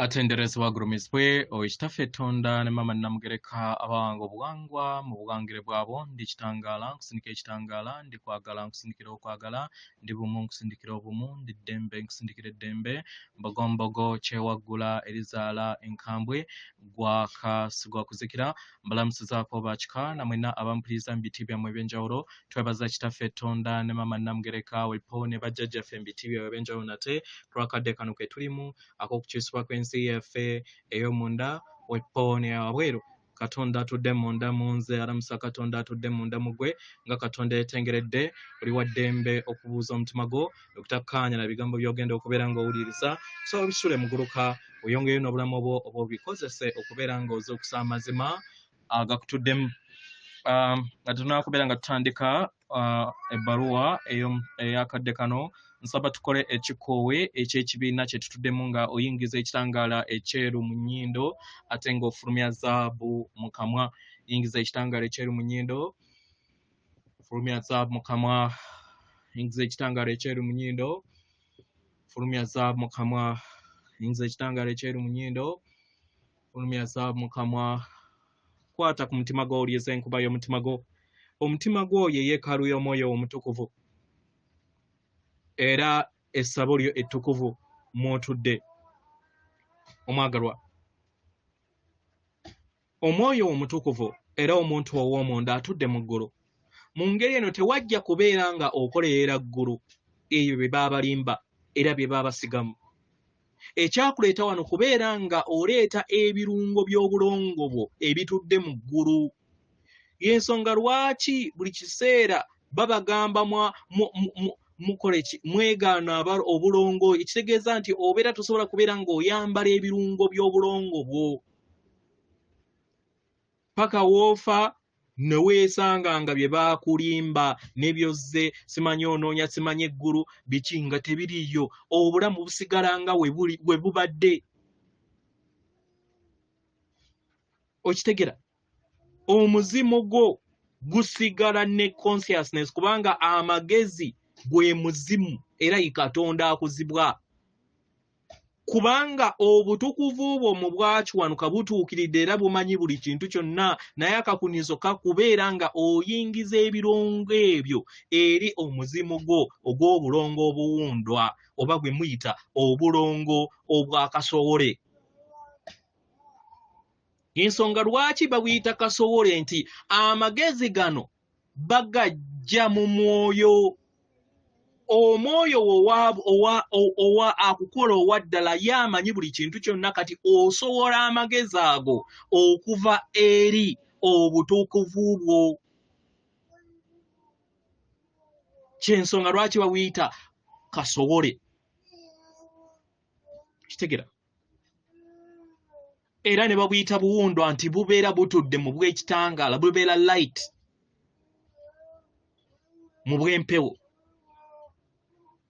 Atenderezebwa agulumizibwe Oweekitaffe Tonda ne Maama Namugereka abawanga obuwangwa mu bugangire bwabo ndi kitangaala nkusindikira ekitangaala ndi kwagala nkusindikira okwagala ndi bumu nkusindikira obumu ndi ddembe nkusindikira eddembe mbogombogo kyewaggula erizaala enkambwe gwakasigwa kuzikira mbalamusizaako bakika namwena abampuliriza mu biti byammwe ebyenjawulo twebaza Kitaffe Tonda ne Maama Namugereka wepo ne bajjajjaffe mu biti byabwe ebyenjawulo nate twakadde kano ke tulimu ak'okukyusibwa kw'ensi yaffe ey'omunda wepo ne wabweru Katonda atudde munda mu nze alamusa Katonda atudde munda mu ggwe nga Katonda yeetengeredde oli wa ddembe okubuuza omutima gwo okutakkaanya na bigambo by'ogenda okubeera ng'owuliriza so obisule muguluka oyongeyo n'obulamu obwo oba obikozese okubeera ng'ozuukusa amazima agakutuddemu nga tunakubeera nga tutandika ebbaluwa ey'akadde kano nsaba tukole ekikoowe eky'ekibiina kye tutuddemu nga oyingiza ekitangaala ekyeru mu nnyindo ate ng'ofulumya zaabu mu kamwa yingiza ekitangaala ekyeru mu nnyindo fulumya zaabu mu kamwa yingiza ekitangaala ekyeru mu nnyindo fulumya zaabu mu kamwa yingiza ekitangaala ekyeru mu nnyindo fulumya zaabu mu kamwa kwata ku mutima gwo owuliriza enkuba y'omutima gwo omutima gwo ye yeekaalu y'omwoyo omutukuvu era essabo lyo ettukuvu mw'otudde omwagalwa omwoyo omutukuvu era omuntu ow'omunda atudde mu ggulu mu ngeri eno tewajja kubeera nga okolerera ggulu ebyo bye baabalimba era bye baabasigamu ekyakuleeta wano kubeera nga oleeta ebirungo by'obulongo bwo ebitudde mu ggulu y'ensonga lwaki buli kiseera babagamba mukole mwegaana obulongo ekitegeeza nti obeera tosobola kubeera ng'oyambala ebirungo by'obulongo bwo paka woofa ne weesanga nga bye baakulimba n'ebyozze simanyi onoonya simanyi eggulu biki nga tebiriyo obulamu busigala nga we bubadde okitegera omuzimu gwo gusigala ne consciousness kubanga amagezi gwe muzimu era ye Katonda akuzibwa kubanga obutukuvu bwo mu bwakiwanuka butuukiridde era bumanyi buli kintu kyonna naye akakunizo kakubeera nga oyingiza ebirongo ebyo eri omuzimu gwo ogw'obulongo obuwundwa oba gwe muyita obulongo obwakasowole ensonga lwaki babuyita kasowole nti amagezi gano bagajja mu mwoyo omwoyo owa akukola owaddala yamanyi buli kintu kyonna kati osowola amagezi ago okuva eri obutukuvu bwo kyensonga lwaki babuyita kasowole kitegera era ne babuyita buwundwa nti bubeera butudde mu bw'ekitangaala bubeera light mu bw'empewo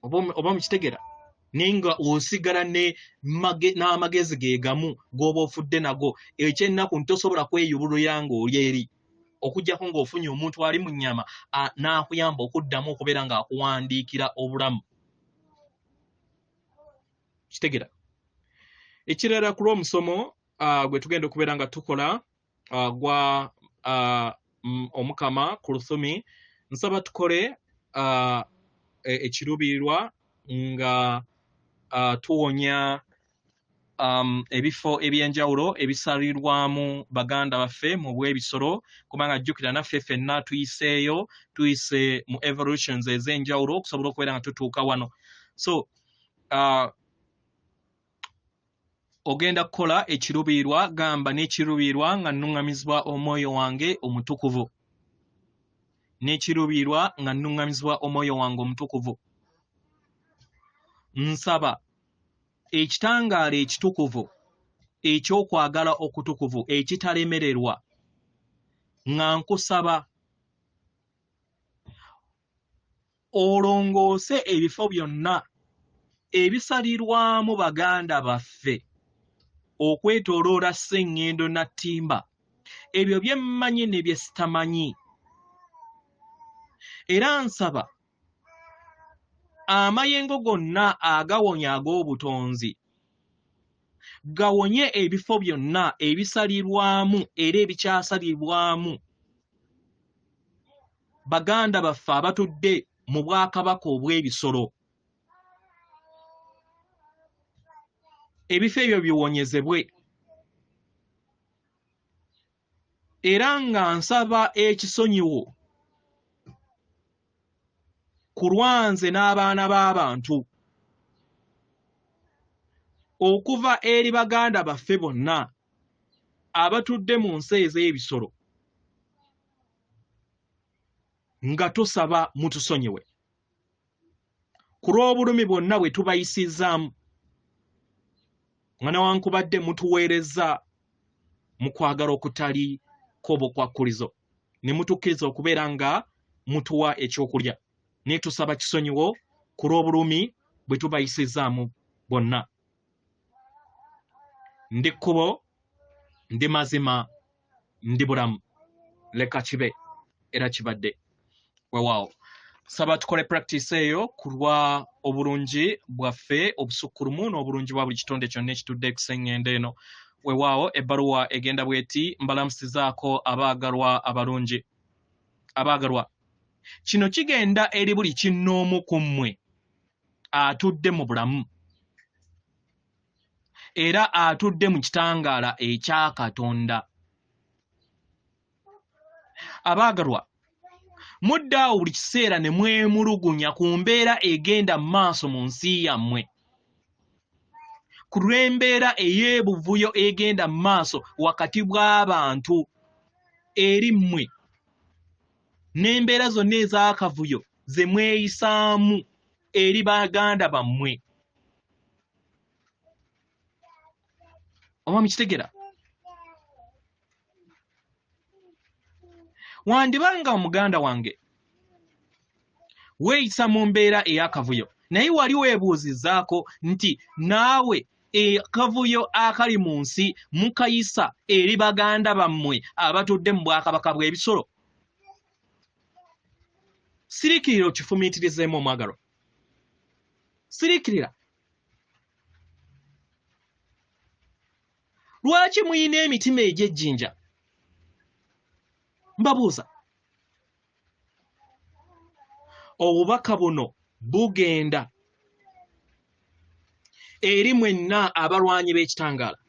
oba mukitegera naye nga osigala n'amagezi ge gamu g'oba ofudde nago ekyennaku ntosobola kweyubulira ng'oli eri okuggyako ng'ofunye omuntu ali mu nnyama n'akuyamba okuddamu okubeera ng'akuwandiikira obulamu kitegera ekirala ku lw'omusomo gwe tugenda okubeera nga tukola gwa omukama ku Lusumi nsaba tukole ekiruubirirwa nga tuwonya ebifo ebyenjawulo ebisalirwamu baganda baffe mu bw'ebisolo kubanga jjukira naffe ffenna tuyise mu evolutions ez'enjawulo okusobola okubeera nga tutuuka wano so ogenda kukola ekiruubirirwa gamba n'ekiruubirirwa nga nnuŋŋamizibwa omwoyo wange omutukuvu n'ekiruubirirwa nga nnuŋŋamizibwa omwoyo wange omutukuvu nsaba ekitangaala ekitukuvu eky'okwagala okutukuvu ekitalemererwa nga nkusaba olongoose ebifo byonna ebisalirwamu baganda baffe okwetooloola Sseŋŋendo na Ttimba ebyo bye mmanyi ne bye sitamanyi era nsaba amayengo gonna agawonya ag'obutonzi gawonye ebifo byonna ebisalirwamu era ebikyasalirwamu baganda baffe abatudde mu bwakabaka obw'ebisolo. Ebifo ebyo biwonyezebwe. Era nga nsaba ekisonyiwo ku lwanze n'abaana b'abantu okuva eri baganda baffe bonna abatudde mu nsi ez'ebisolo nga tusaba mutusonyiwe ku lw'obulumi bwonna bwe tubayisizzaamu nga newankubadde mutuweereza mu kwagala okutali kw'obukwakkulizo ne mutukkiriza okubeera nga mutuwa ekyokulya. Naye tusaba kisonyiwo ku lw'obulumi bwe tubayisizzaamu bonna. Ndi kkubo, ndi mazima, ndi bulamu. Leka kibe era kibadde. Weewaawo. Saba tukole practice eyo ku lwa obulungi bwaffe obusukkulumu n'obulungi bwa buli kitonde kyonna ekitudde ekusenngendo eno. Weewaawo ebbaluwa egenda bw'eti: mbalamusizaako abaagalwa abalungi. Abaagalwa, kino kigenda eri buli kinnoomu ku mmwe atudde mu bulamu era atudde mu kitangaala ekya Katonda. Abaagalwa, muddaawo buli kiseera ne mwemulugunya ku mbeera egenda mu maaso mu nsi yammwe, ku lw'embeera ey'ebuvuyo egenda mu maaso wakati bw'abantu eri mmwe n'embeera zonna ez'akavuyo ze mweyisaamu eri baganda bammwe. Oba mukitegera? Wandibanga omuganda wange weeyisa mu mbeera ey'akavuyo naye wali weebuuzizzaako nti naawe akavuyo akali mu nsi mukayisa eri baganda bammwe abatudde mu bwakabaka bw'ebisolo? Sirikirira okifumiitirizeemu omwagalwa. Sirikirira. Lwaki muyina emitima egy'ejjinja? Mbabuuza. Obubaka buno bugenda eri mwenna abalwanyi b'ekitangaala,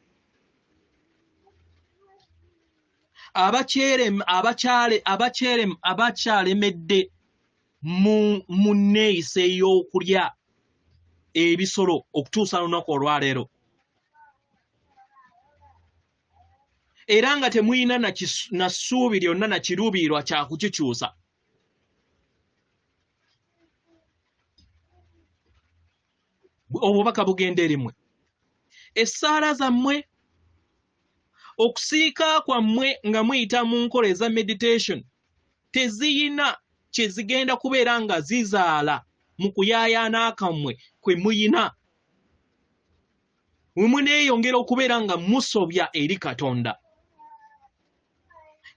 abakyalemedde mu nneeyisa ey'okulya ebisolo okutuusa lunaku olwaleero, era nga temuyina na ssuubi lyonna na kiruubirirwa kya kukikyusa. Obubaka bugenda eri mmwe. Essaala zammwe, okusiika kwammwe nga muyita mu nkola eza meditation teziyina kye zigenda kubeera nga zizaala mu kuyaayaana kwammwe kwe muyina. We muneeyongera okubeera nga musobya eri Katonda,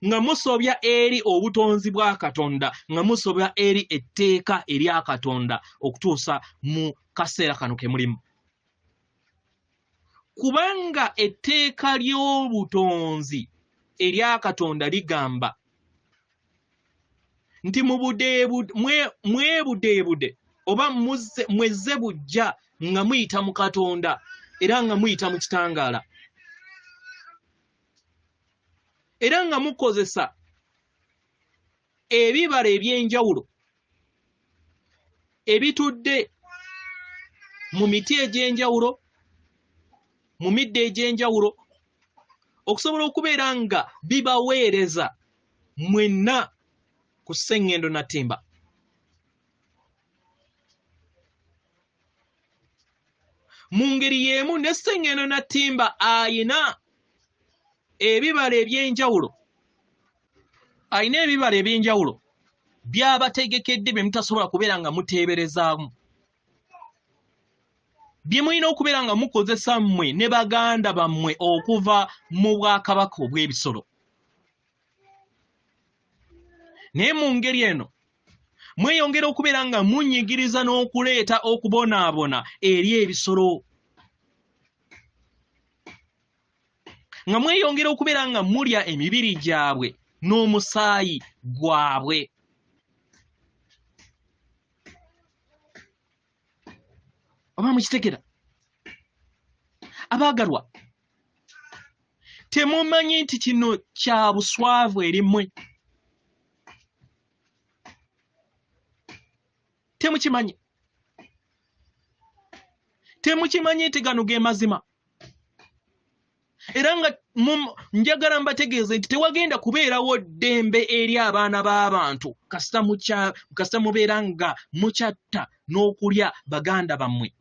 nga musobya eri obutonzi bwa Katonda, nga musobya eri etteeka erya Katonda okutuusa mu kaseera kano ke mulimu. Kubanga etteeka ly'obutonzi erya Katonda ligamba nti mwebudeebude oba mwezze bujja nga muyita mu Katonda era nga muyita mu kitangaala, era nga mukozesa ebibala eby'enjawulo ebitudde mu miti egy'enjawulo, mu midde egy'enjawulo, okusobola okubeera nga bibaweereza mwenna ku sseŋŋendo Natimba. Mu ngeri y'emu ne sseŋŋendo Natimba ayina ebibala eby'enjawulo, ayina ebibala eby'enjawulo by'abategekedde bye mutasobola kubeera nga muteeberezaamu, bye mulina okubeera nga mukozesa mmwe ne baganda bammwe okuva mu bwakabaka obw'ebisolo. Naye mu ngeri eno mweyongera okubeera nga munyigiriza n'okuleeta okubonaabona eri ebisolo. nga mweyongera okubeera nga mulya emibiri gyabwe n'omusaayi gwabwe. Oba mukitegera? Abaagalwa, temumanyi nti kino kya buswavu eri mmwe? Temukimanyi? Temukimanyi nti gano ge mazima? Era nga njagala mbategeeze nti tewagenda kubeerawo ddembe eri abaana b'abantu kasita mubeera nga mukyatta n'okulya baganda bammwe.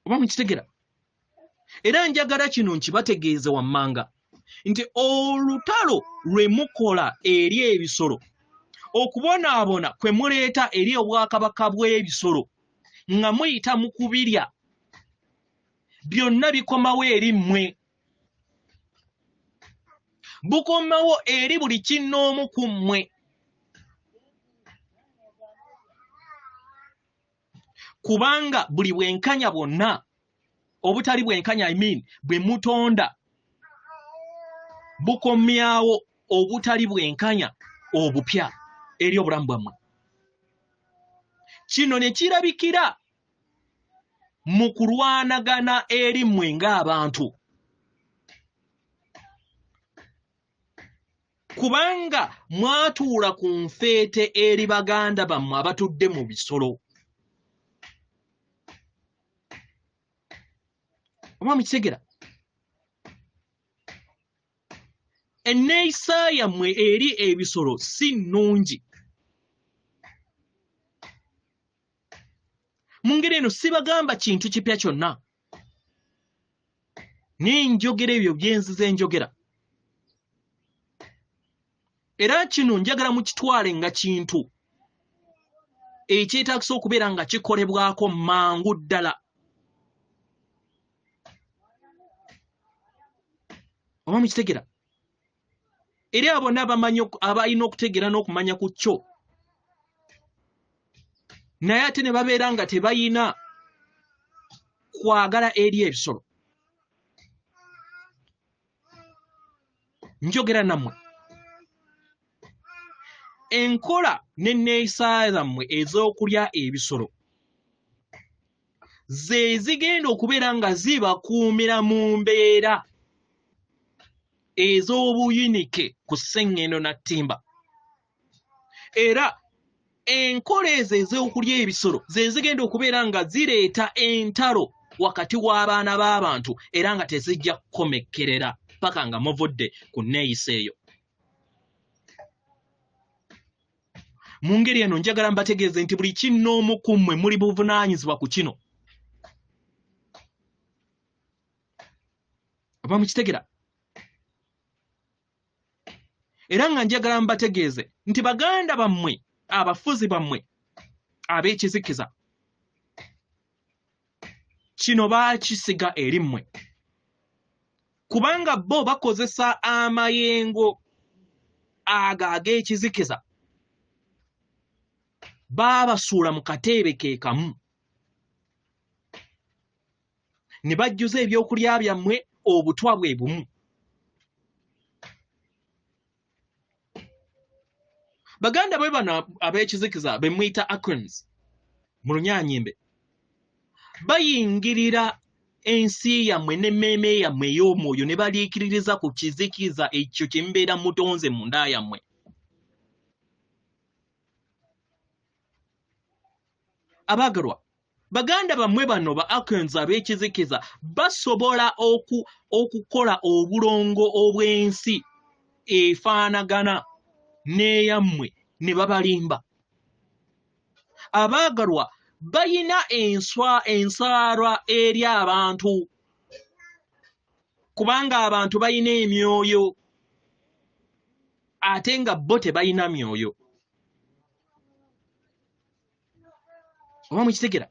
Oba mukitegera? Era njagala kino nkibategeeze wammanga nti olutalo lwe mukola eri ebisolo, okubonaabona kwe muleeta eri obwakabaka bw'ebisolo nga muyita mu kubirya, byonna bikomawo eri mmwe. Bukomawo eri buli kinnoomu ku mmwe. Kubanga buli bwenkanya bwonna, obutali bwenkanya bwe mutonda, bukomyawo obutali bwenkanya obupya eri obulamu bwammwe. Kino ne kirabikira mu kulwanagana eri mmwe ng'abantu. Kubanga mwatuula ku nfeete eri baganda bammwe abatudde mu bisolo. Oba mukitegera? Enneeyisa yammwe eri ebisolo si nnungi. Mu ngeri eno sibagamba kintu kipya kyonna. Ninjogera ebyo byenzize njogera. Era kino njagala mukitwale nga kintu ekyetaagisa okubeera nga kikolebwako mangu ddala. Oba mukitegera? Eri abo abalina okutegeera n'okumanya ku kyo, naye ate ne babeera nga tebalina kwagala eri ebisolo. Njogera nammwe, enkola n'enneeyisa zammwe ez'okulya ebisolo ze zigenda okubeera nga zibakuumira mu mbeera ez'obuyinike ku sseŋŋendo na ttimba. Era enkola ezo ez'okulya ebisolo ze zigenda okubeera nga zireeta entalo wakati w'abaana b'abantu era nga tezijja kukomekkerera paka nga muvudde ku nneeyisa eyo. Mu ngeri eno njagala mbategeeze nti buli kinnoomu ku mmwe muli buvunaanyizibwa ku kino. Oba mukitegera? Era nga njagala mbategeeze nti baganda bammwe, abafuzi bammwe ab'ekizikiza, kino baakisiga eri mmwe. Kubanga bo bakozesa amayengo ago ag'ekizikiza, baabasuula mu kateebe ke kamu, ne bajjuza ebyokulya byammwe obutwa bwe bumu. Baganda bwe bano ab'ekizikiza be mwita Akrans mu Lunyaanyimbe, bayingirira ensi yammwe n'emmeeme yammwe ey'omwoyo ne baliikiririza ku kizikiza ekyo kye mubeera mutonze mu nda yammwe. Abaagalwa, baganda bammwe bano ba Akrans ab'ekizikiza basobola okukola obulongo obw'ensi efaanagana n'eyammwe ne babalimba. Abaagalwa, bayina ensaalwa eri abantu, kubanga abantu bayina emyoyo ate nga bo tebayina myoyo. Oba mukitegera?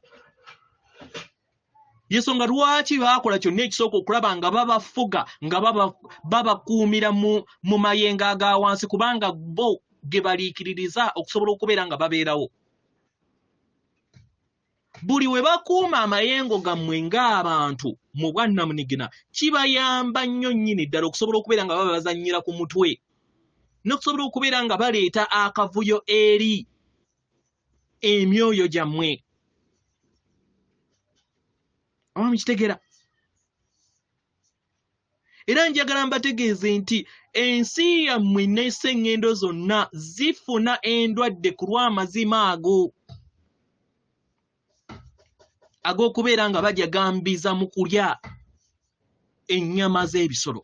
Yensonga lwaki baakola kyonna ekisooka okulaba nga babafuga nga babakuumira mu mayengo aga wansi, kubanga bo ge baliikiririza okusobola okubeera nga babeerawo. buli we bakuuma amayengo gammwe ng'abantu mu bwannamunigina kibayamba nnyo nnyini ddala okusobola okubeera nga baba bazannyira ku mutwe n'okusobola okubeera nga baleeta akavuyo eri emyoyo gyammwe. Oba mukitegeera? Era njagala mbategeeze nti ensi yammwe n'esseŋŋendo zonna zifuna endwadde ku lw'amazima ago ag'okubeera nga bajagambiza mu kulya ennyama z'ebisolo.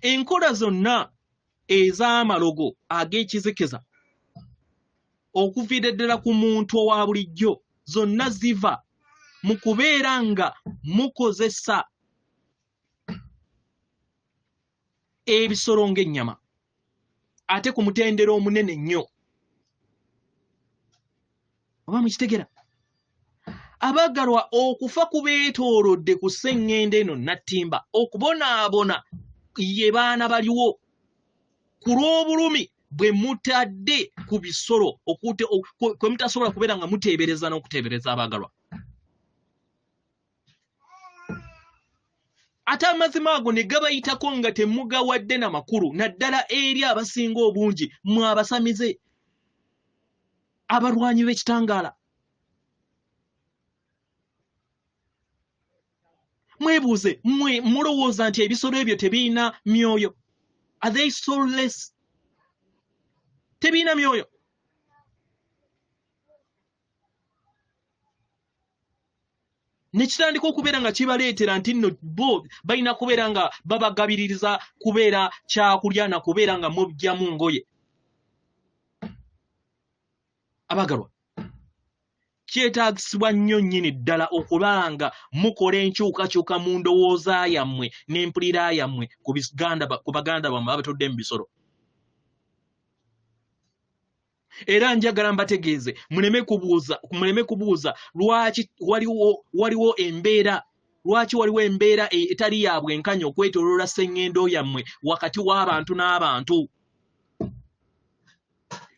Enkola zonna ez'amalogo ag'ekizikeza okuviira ddala ku muntu owa bulijjo zonna ziva mu kubeera nga mukozesa ebisolo ng'ennyama ate ku mutendera omunene nnyo. Oba mukitegera? Abaagalwa okufa kubeetoolodde ku sseŋŋendo eno nattimba okubonaabona ye baana baliwo ku lw'obulumi bwe mutadde ku bisolo kwe mutasobola kubeera nga muteebereza n'okuteebereza abaagalwa. Ate amazima ago ne gabayitako nga temugawadde na makulu naddala eri abasinga obungi mwe abasamize abalwanyi b'ekitangaala. Mwebuuze mmwe mulowooza nti ebisolo ebyo tebiina myoyo? Are they soulless? Tebiina myoyo. Ne kitandika okubeera nga kibaleetera nti nno bo balina kubeera nga babagabiririza kubeera kyakulya na kubeera nga mubyamu ngoye. Abaagalwa, kyetaagisibwa nnyo nnyini ddala okulaba nga mukola enkyukakyuka mu ndowooza yammwe n'empulira yammwe ku baganda bammwe abatudde mu bisolo. Era njagala mbategeeze muleme kubuuza lwaki waliwo embeera etali ya bwenkanya okwetooloola sseŋŋendo yammwe wakati w'abantu n'abantu.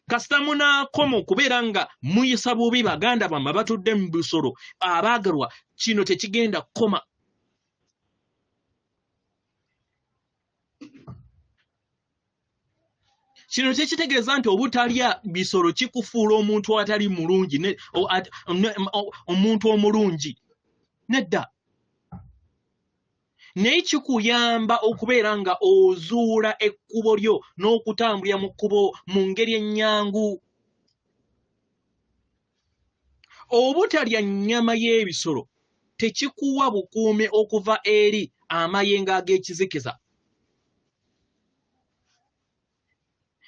Kasita munaakoma okubeera nga muyisa bubi baganda bammwe abatudde mu bisolo, abaagalwa, kino tekigenda kukoma. Kino tekitegeeza nti obutalya bisolo kikufuula omuntu atali mulungi, omuntu omulungi. Nedda. Naye kikuyamba okubeera nga ozuula ekkubo lyo n'okutambulira mu kkubo mu ngeri ennyangu. Obutalya nnyama y'ebisolo tekikuwa bukuumi okuva eri amayengo ag'ekizikiza.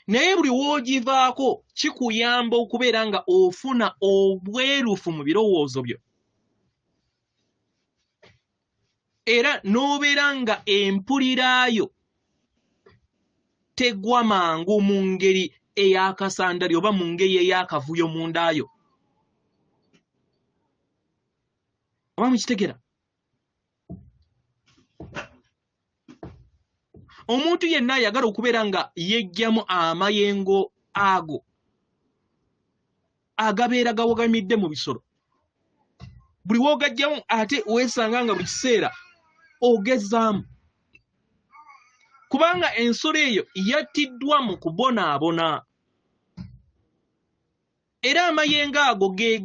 Naye buli w'ogivaako kikuyamba okubeera nga ofuna obwerufu mu birowoozo byo. Era n'obeera nga empuliraayo tegwa mangu mu ngeri ey'akasandali oba mu ngeri ey'akavuyo mu ndaayo. Oba mukitegera? Omuntu yenna ayagala okubeera nga yeggyamu amayengo ago agabeera gawogamidde mu bisolo, buli w'ogaggyamu ate weesanga nga buli kiseera ogezaamu, kubanga ensolo eyo yattiddwa mu kubonaabona. Era amayengo ago ge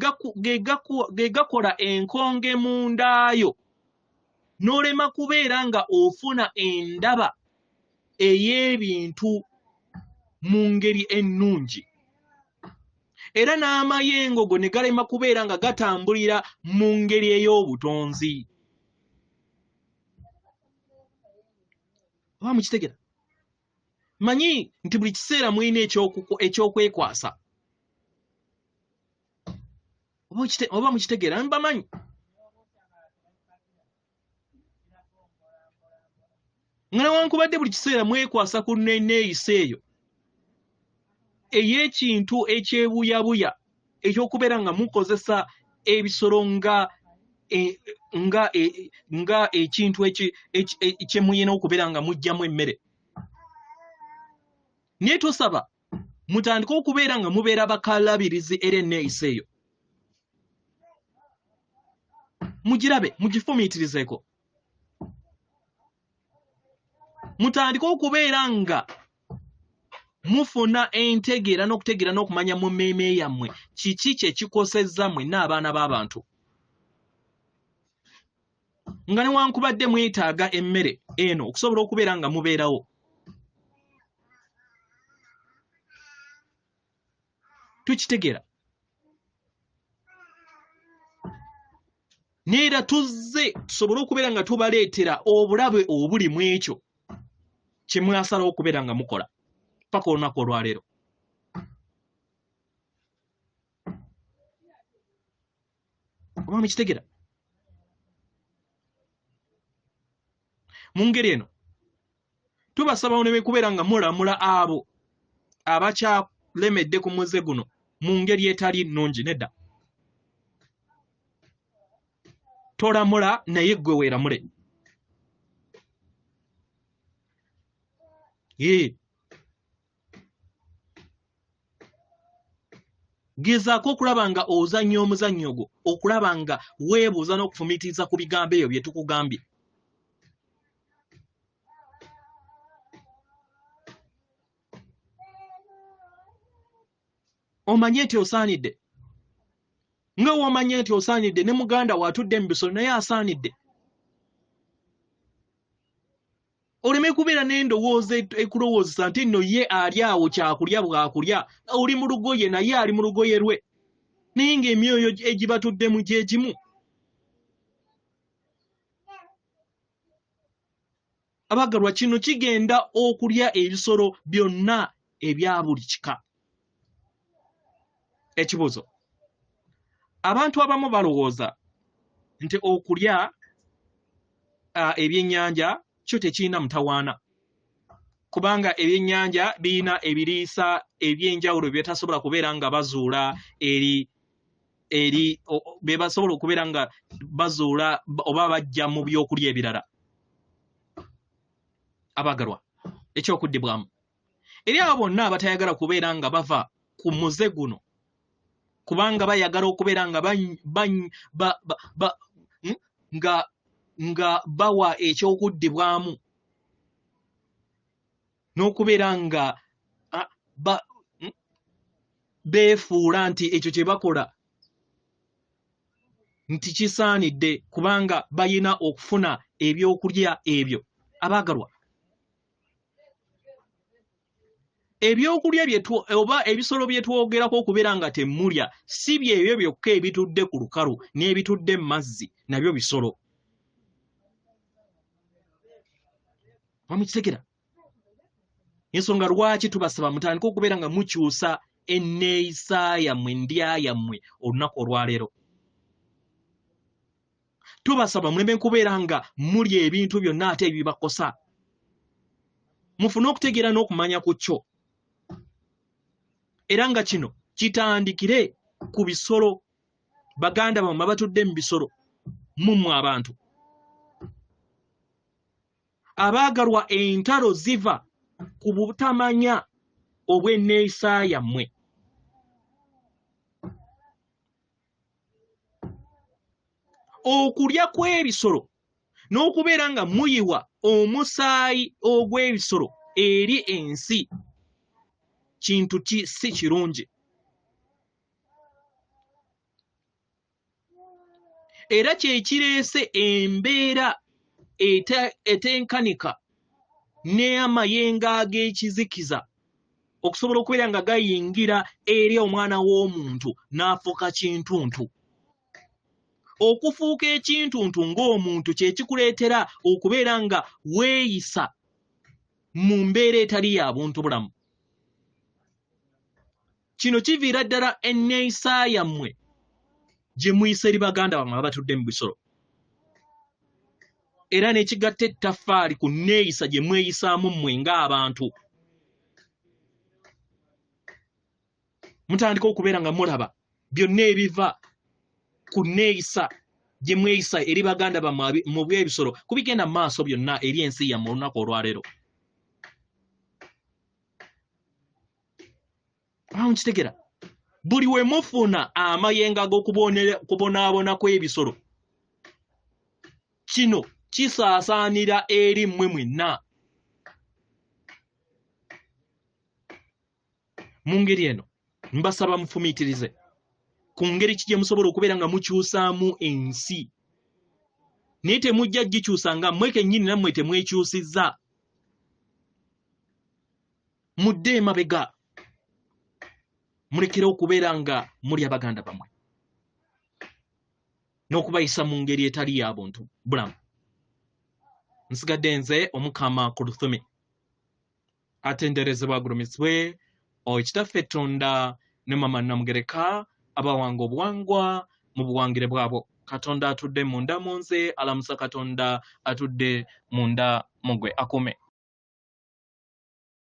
gakola enkonge mu ndaayo n'olema kubeera nga ofuna endaba ey'ebintu mu ngeri ennungi. Era n'amayengo go ne galema kubeera nga gatambulira mu ngeri ey'obutonzi. Oba mukitegera? Manyi nti buli kiseera mulina ekyokwekwasa. Oba mukitegeera? Mbamanyi. Nga newankubadde buli kiseera mwekwasa ku neeyisa eyo ey'ekintu ekyebuyabuya eky'okubeera nga mukozesa ebisolo nga ekintu kye muyina okubeera nga muggyamu emmere. Naye tosaba mutandika okubeera nga mubeera bakalabirizi era enneeyisa eyo mugirabe mugifumiitirizeeko mutandika okubeera nga mufuna entegeera n'okutegeera n'okumanya mu mmeeme yammwe kiki kye kikosezza mwenna abaana b'abantu nga newankubadde mwetaaga emmere eno okusobola okubeera nga mubeerawo tukitegeera neera tuzze tusobole okubeera nga tubaleetera obulabe obuli mu ekyo kye mwasalawo okubeera nga mukola paka olunaku olwaleero oba mukitegeera mu ngeri eno tubasabawo ne bekubeera nga mulamula abo abakyalemedde ku muze guno mu ngeri etali nnungi nedda tolamula naye ggwe weeramule gezaako okulaba nga ozannya omuzannyo ogwo okulaba nga weebuuza n'okufumiitiriza ku bigambo ebyo bye tukugambye omanye nti osaanidde nga womanye nti osaanidde ne muganda waatudde mu bisolo naye asaanidde oleme kubeera n'endowooza ekulowoozesa nti nno ye ali awo kyakulya bwakulya oli mu lugoye naye ali mu lugoye lwe naye ng'emyoyo egibatuddemu gye gimu abagalwa kino kigenda okulya ebisolo byonna ebya buli kika ekibuuzo abantu abamu balowooza nti okulya ebyennyanja kyo tekirina mutawaana kubanga ebyennyanja birina ebiriisa eby'enjawulo bye batasobola kubeera nga bazuula eri be basobola okubeera nga bazuula oba bajja mu byokulya ebirala abagalwa ekyokuddibwamu eri abo bonna abatayagala kubeera nga bava ku muze guno kubanga bayagala okubeera nga nga bawa ekyokuddibwamu n'okubeera nga beefuula nti ekyo kye bakola nti kisaanidde kubanga bayina okufuna ebyokulya ebyo abaagalwa ebyokulya oba ebisolo bye twogerako okubeera nga temulya si byebyo byokka ebitudde ku lukalu n'ebitudde mu mazzi nabyo bisolo wamukitegera ensonga lwaki tubasaba mutandika okubeera nga mukyusa enneeyisa yammwe ndya yammwe olunaku olwaleero tubasaba muleme kubeera nga mulya ebintu byonna ate ebibakosa mufune okutegeera n'okumanya ku kyo era nga kino kitandikire ku bisolo baganda bammwe batudde mu bisolo mummwe abantu abaagalwa entalo ziva ku butamanya obw'enneeyisa yammwe okulya kw'ebisolo n'okubeera nga muyiwa omusaayi ogw'ebisolo eri ensi kintu si kirungi era kye kireese embeera etenkanika n'amayengo ag'ekizikiza okusobola okubeera nga gayingira eri omwana w'omuntu n'afuuka kintuntu okufuuka ekintuntu ng'omuntu kye kikuleetera okubeera nga weeyisa mu mbeera etali ya buntu bulamu kino kiviira ddala enneeyisa yammwe gye muyisa eri baganda bammwe abatudde mu bisolo era n'ekigatta ettaffaali ku nneeyisa gye mweyisaamu mmwe ng'abantu mutandika okubeera nga mulaba byonna ebiva ku nneeyisa gye mweyisa eri baganda bammwe mu bw'ebisolo kubigenda mu maaso byonna eri ensi yammwe olunaku olwaleero Nkitegera buli we mufuna amayenga g'okubonaabona kw'ebisolo kino kisaasaanira eri mmwe mwenna. Mu ngeri eno mbasaba mufumiitirize ku ngeri ki gye musobola okubeera nga mukyusaamu ensi, naye temujja gikyusa nga mmwe kennyini nammwe temwekyusizza. Mudde emabega, mulekere okubeera nga muli abaganda bammwe n'okubayisa mu ngeri etali ya buntu bulamu. Nsigadde nze Omukama Kuluthumi, atenderezebwa agulumisibwe Kitaffe Tonda ne Mama Namugereka abawanga obuwangwa mu buwangire bwabo. Katonda atudde munda mu nze, alamusa Katonda atudde munda mu gwe akume.